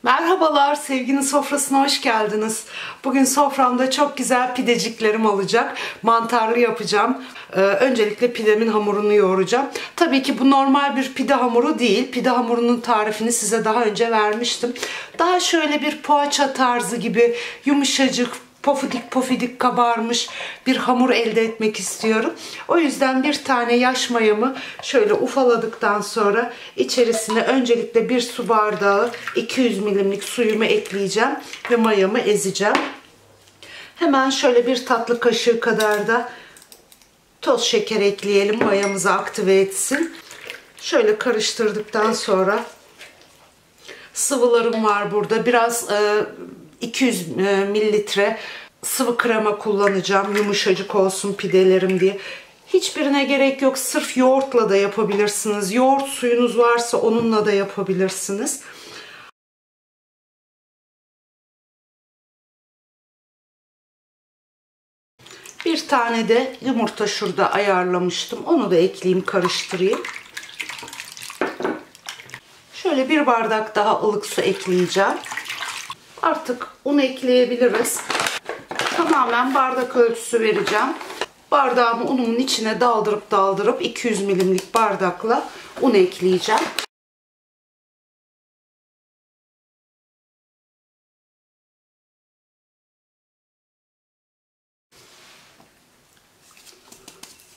Merhabalar, Sevginin Sofrası'na hoş geldiniz. Bugün soframda çok güzel pideciklerim olacak. Mantarlı yapacağım. Öncelikle pidemin hamurunu yoğuracağım. Tabii ki bu normal bir pide hamuru değil. Pide hamurunun tarifini size daha önce vermiştim. Daha şöyle bir poğaça tarzı gibi yumuşacık, pofidik pofidik kabarmış bir hamur elde etmek istiyorum. O yüzden bir tane yaş mayamı şöyle ufaladıktan sonra içerisine öncelikle bir su bardağı 200 milimlik suyumu ekleyeceğim ve mayamı ezeceğim. Hemen şöyle bir tatlı kaşığı kadar da toz şeker ekleyelim, mayamızı aktive etsin. Şöyle karıştırdıktan sonra sıvılarım var burada. Biraz 200 mililitre sıvı krema kullanacağım. Yumuşacık olsun pidelerim diye. Hiçbirine gerek yok. Sırf yoğurtla da yapabilirsiniz. Yoğurt suyunuz varsa onunla da yapabilirsiniz. Bir tane de yumurta şurada ayarlamıştım. Onu da ekleyeyim, karıştırayım. Şöyle bir bardak daha ılık su ekleyeceğim. Artık un ekleyebiliriz. Tamamen bardak ölçüsü vereceğim. Bardağımı unumun içine daldırıp 200 milimlik bardakla un ekleyeceğim.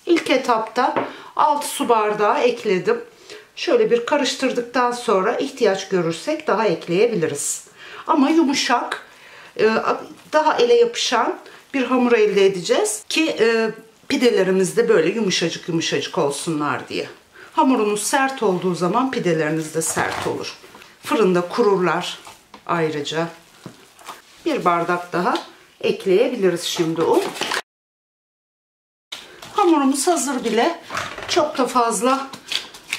İlk etapta 6 su bardağı ekledim. Şöyle bir karıştırdıktan sonra ihtiyaç görürsek daha ekleyebiliriz. Ama yumuşak, daha ele yapışan bir hamur elde edeceğiz ki pidelerimiz de böyle yumuşacık yumuşacık olsunlar diye. Hamurunuz sert olduğu zaman pideleriniz de sert olur. Fırında kururlar ayrıca. Bir bardak daha ekleyebiliriz şimdi un. Hamurumuz hazır bile. Çok da fazla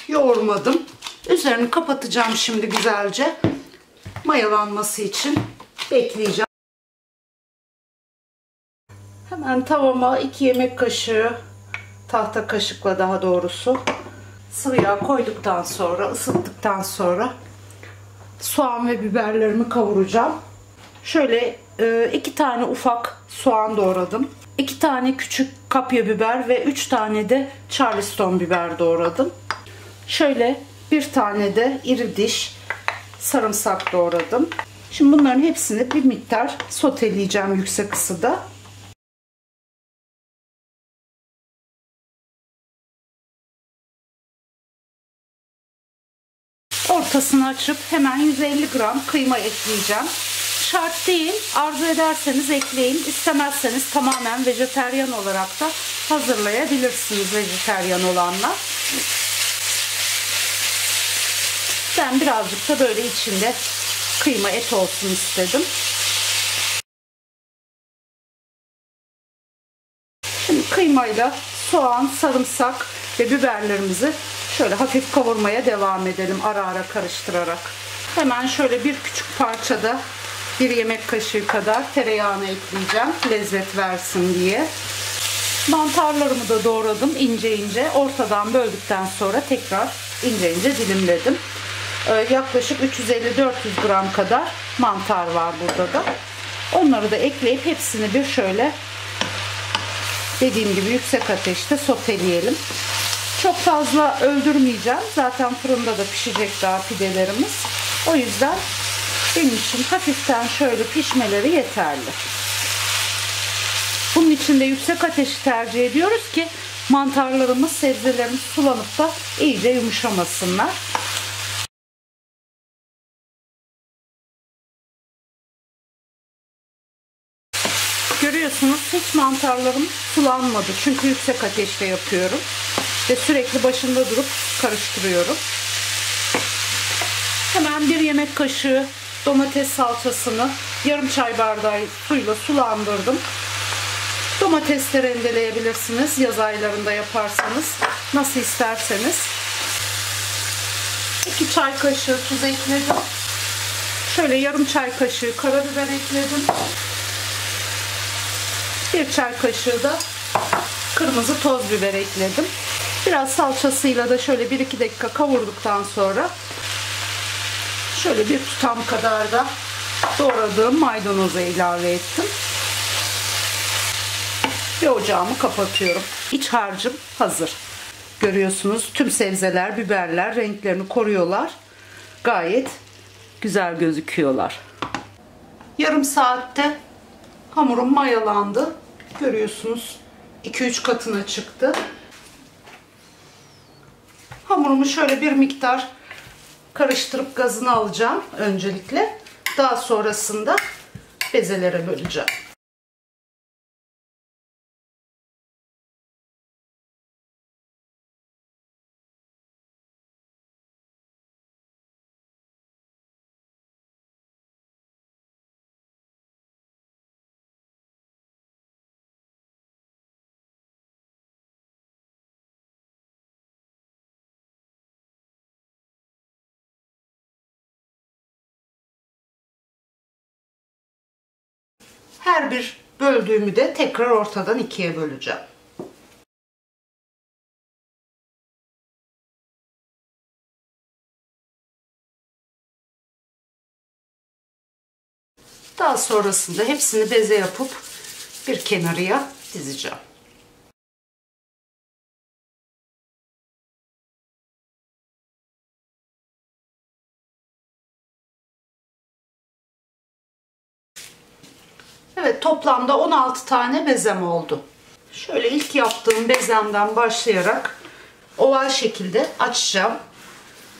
yoğurmadım. Üzerini kapatacağım şimdi güzelce. Mayalanması için bekleyeceğim. Hemen tavama 2 yemek kaşığı, tahta kaşıkla daha doğrusu, sıvı yağ koyduktan sonra, ısıttıktan sonra soğan ve biberlerimi kavuracağım. Şöyle 2 tane ufak soğan doğradım. 2 tane küçük kapya biber ve 3 tane de Charleston biber doğradım. Şöyle bir tane de iri diş sarımsak doğradım. Şimdi bunların hepsini bir miktar soteleyeceğim yüksek ısıda. Ortasını açıp hemen 150 gram kıyma ekleyeceğim. Şart değil, arzu ederseniz ekleyin, istemezseniz tamamen vejeteryan olarak da hazırlayabilirsiniz, vejeteryan olanlar. Ben birazcık da böyle içinde kıyma et olsun istedim. Şimdi kıymayla soğan, sarımsak ve biberlerimizi şöyle hafif kavurmaya devam edelim, ara ara karıştırarak. Hemen şöyle bir küçük parçada 1 yemek kaşığı kadar tereyağını ekleyeceğim, lezzet versin diye. Mantarlarımı da doğradım ince ince. Ortadan böldükten sonra tekrar ince ince dilimledim. Yaklaşık 350-400 gram kadar mantar var burada da. Onları da ekleyip hepsini bir şöyle dediğim gibi yüksek ateşte soteleyelim. Çok fazla öldürmeyeceğim. Zaten fırında da pişecek daha pidelerimiz. O yüzden benim için hafiften şöyle pişmeleri yeterli. Bunun için de yüksek ateşi tercih ediyoruz ki mantarlarımız, sebzelerimiz sulanıp da iyice yumuşamasınlar. Görüyorsunuz hiç mantarlarım sulanmadı. Çünkü yüksek ateşte yapıyorum. Ve sürekli başında durup karıştırıyorum. Hemen 1 yemek kaşığı domates salçasını yarım çay bardağı suyla sulandırdım. Domates de rendeleyebilirsiniz. Yaz aylarında yaparsanız. Nasıl isterseniz. 2 çay kaşığı tuz ekledim. Şöyle yarım çay kaşığı karabiber ekledim. 1 çay kaşığı da kırmızı toz biber ekledim. Biraz salçasıyla da şöyle 1-2 dakika kavurduktan sonra Şöyle bir tutam kadar da doğradığım maydanozu ilave ettim. Ve ocağımı kapatıyorum. İç harcım hazır. Görüyorsunuz tüm sebzeler, biberler renklerini koruyorlar. Gayet güzel gözüküyorlar. Yarım saatte hamurum mayalandı. Görüyorsunuz 2-3 katına çıktı. Hamurumu şöyle bir miktar karıştırıp gazını alacağım öncelikle. Daha sonrasında bezelere böleceğim. Her bir böldüğümü de tekrar ortadan ikiye böleceğim. Daha sonrasında hepsini beze yapıp bir kenarıya dizeceğim. Evet, toplamda 16 tane bezem oldu. Şöyle ilk yaptığım bezemden başlayarak oval şekilde açacağım.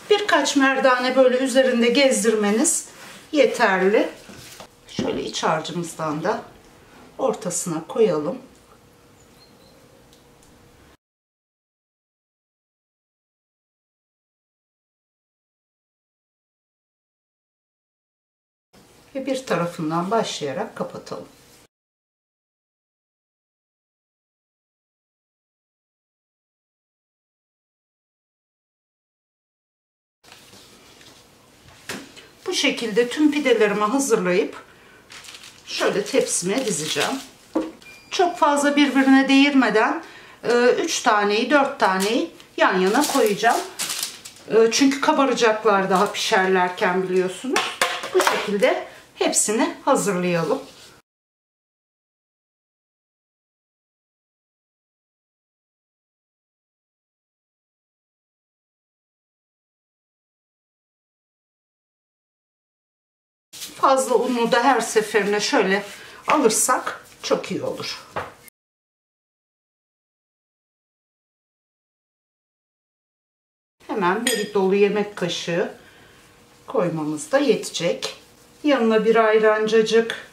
Birkaç merdane böyle üzerinde gezdirmeniz yeterli. Şöyle iç harcımızdan da ortasına koyalım. Ve bir tarafından başlayarak kapatalım. Bu şekilde tüm pidelerimi hazırlayıp şöyle tepsime dizeceğim. Çok fazla birbirine değirmeden 3 taneyi 4 taneyi yan yana koyacağım. Çünkü kabaracaklar daha pişerlerken biliyorsunuz. Bu şekilde hepsini hazırlayalım. Fazla unu da her seferine şöyle alırsak çok iyi olur. Hemen bir dolu yemek kaşığı koymamız da yetecek. Yanına bir ayrancacık,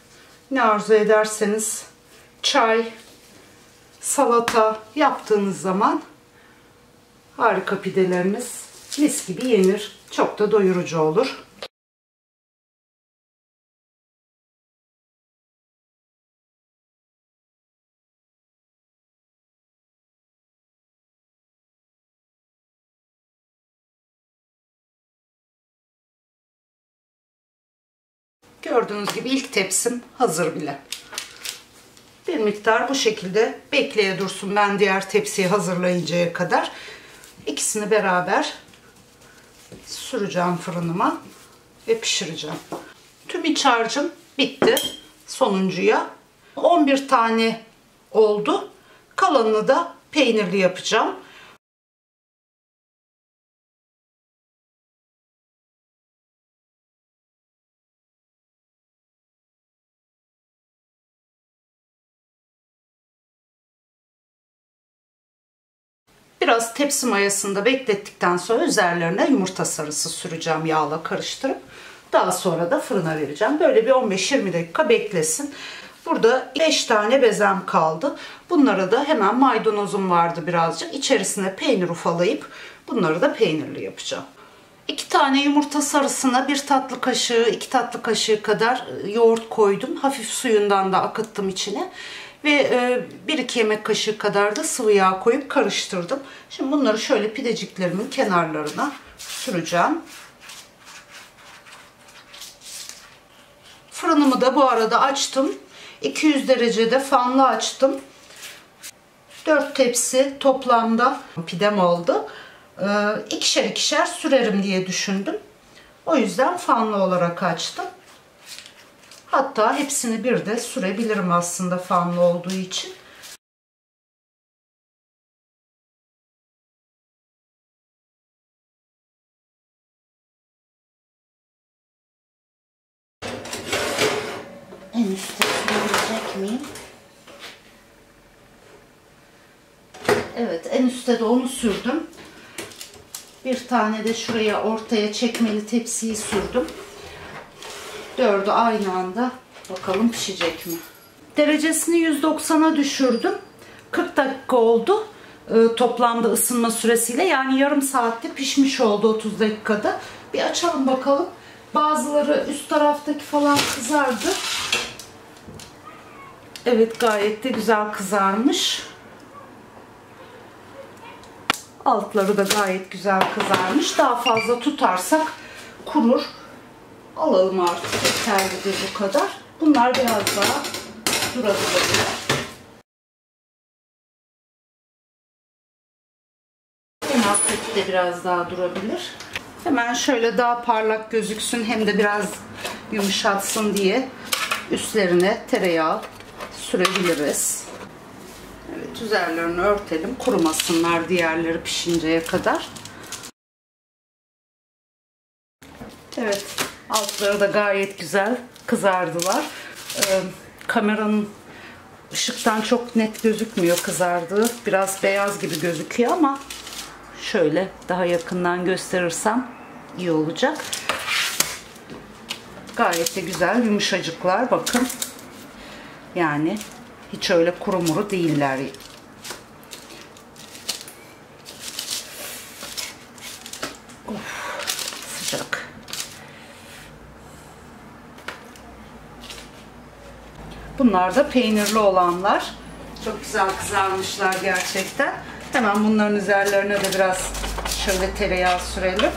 ne arzu ederseniz çay, salata yaptığınız zaman harika pidelerimiz mis gibi yenir. Çok da doyurucu olur. Gördüğünüz gibi ilk tepsim hazır bile. Bir miktar bu şekilde bekleye dursun ben diğer tepsiyi hazırlayıncaya kadar. İkisini beraber süreceğim fırınıma ve pişireceğim. Tüm iç harcım bitti sonuncuya. 11 tane oldu. Kalanını da peynirli yapacağım. Biraz tepsi mayasında beklettikten sonra üzerlerine yumurta sarısı süreceğim yağla karıştırıp. Daha sonra da fırına vereceğim. Böyle bir 15-20 dakika beklesin. Burada 5 tane bezem kaldı. Bunlara da hemen maydanozum vardı birazcık. İçerisine peynir ufalayıp bunları da peynirli yapacağım. 2 tane yumurta sarısına 1 tatlı kaşığı, 2 tatlı kaşığı kadar yoğurt koydum. Hafif suyundan da akıttım içine. Ve 1-2 yemek kaşığı kadar da sıvı yağ koyup karıştırdım. Şimdi bunları şöyle pideciklerimin kenarlarına süreceğim. Fırınımı da bu arada açtım. 200 derecede fanlı açtım. 4 tepsi toplamda pidem oldu. İkişer ikişer sürerim diye düşündüm. O yüzden fanlı olarak açtım. Hatta hepsini bir de sürebilirim aslında fanlı olduğu için. En üstte sürebilecek miyim? Evet, en üstte de onu sürdüm. Bir tane de şuraya ortaya çekmeli tepsiyi sürdüm. 4'ü aynı anda bakalım pişecek mi? Derecesini 190'a düşürdüm. 40 dakika oldu. Toplamda ısınma süresiyle, yani yarım saatte pişmiş oldu 30 dakikada. Bir açalım bakalım. Bazıları üst taraftaki falan kızardı. Evet, gayet de güzel kızarmış. Altları da gayet güzel kızarmış. Daha fazla tutarsak kurur. Alalım artık. Yeterlidir bu kadar. Bunlar biraz daha durabilir. En alttaki de biraz daha durabilir. Hemen şöyle daha parlak gözüksün, hem de biraz yumuşatsın diye üstlerine tereyağı sürebiliriz. Evet, üzerlerini örtelim, kurumasınlar diğerleri pişinceye kadar. Evet, altları da gayet güzel kızardılar. Kameranın ışıktan çok net gözükmüyor kızardığı. Biraz beyaz gibi gözüküyor ama şöyle daha yakından gösterirsem iyi olacak. Gayet de güzel yumuşacıklar, bakın. Yani hiç öyle kuru muru değiller. Of, sıcak. Bunlar da peynirli olanlar. Çok güzel kızarmışlar gerçekten. Hemen bunların üzerlerine de biraz şöyle tereyağı sürelim.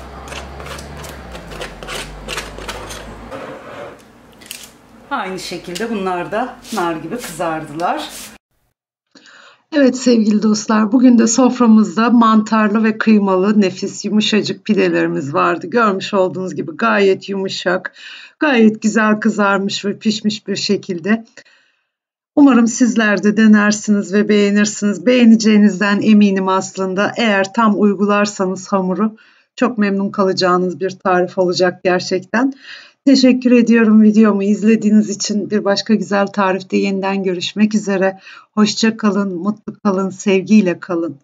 Aynı şekilde bunlar da nar gibi kızardılar. Evet sevgili dostlar, bugün de soframızda mantarlı ve kıymalı nefis yumuşacık pidelerimiz vardı. Görmüş olduğunuz gibi gayet yumuşak, gayet güzel kızarmış ve pişmiş bir şekilde. Umarım sizler de denersiniz ve beğenirsiniz. Beğeneceğinizden eminim aslında. Eğer tam uygularsanız hamuru çok memnun kalacağınız bir tarif olacak gerçekten. Teşekkür ediyorum videomu izlediğiniz için. Bir başka güzel tarifte yeniden görüşmek üzere. Hoşça kalın, mutlu kalın, sevgiyle kalın.